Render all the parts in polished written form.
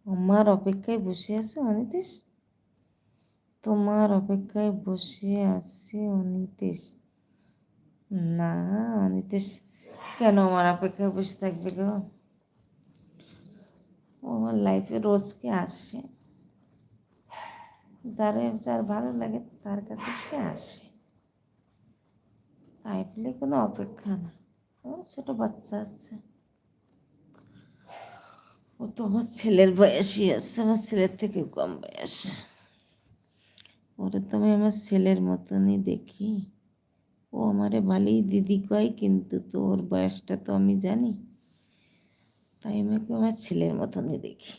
আমার অপেক্ষায় বসে আছে অনিতেশ, তোমার অপেক্ষায় বসে আছে অনিতেশ। না, অনিতেশ কেন আমার অপেক্ষায় বসে থাকবে গো? ও আমার লাইফে রোজকে আসে, যার ভালো লাগে তার কাছে সে আসে। তাই বলে কোনো অপেক্ষা না। আমার ছোট বাচ্চা আছে, ও তো আমার ছেলের বয়সই আছে, আমার ছেলের থেকে কম বয়স। ওরে তো আমি আমার ছেলের মতনই দেখি। ও আমারে বালি দিদি কয়, কিন্তু তো ওর বয়সটা তো আমি জানি, তাই আমি ওকে আমার ছেলের মতনই দেখি।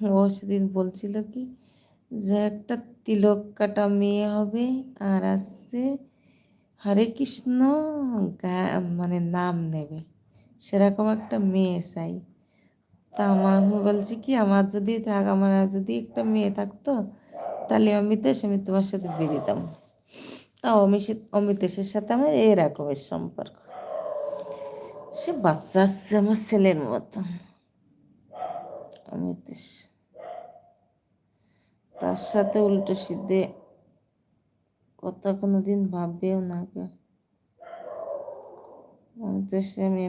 ও সেদিন বলছিল কি যে একটা তিলক কাটা মেয়ে হবে, আর আসছে হরে কৃষ্ণ মানে নাম নেবে, সেরকম একটা মেয়ে চাই। তা আমি বলছি কি, আমার যদি একটা মেয়ে থাকতো তাহলে আমি তোমার সাথে বিয়ে দিতাম। তা অমিতেশের সাথে আমার এরকমের সম্পর্ক। সে বাচ্চা আসছে আমার ছেলের মতো অমিতেশ, তার সাথে উল্টো সিদ্ধে কথা কোনোদিন ভাববেও না। অমিতেশ আমি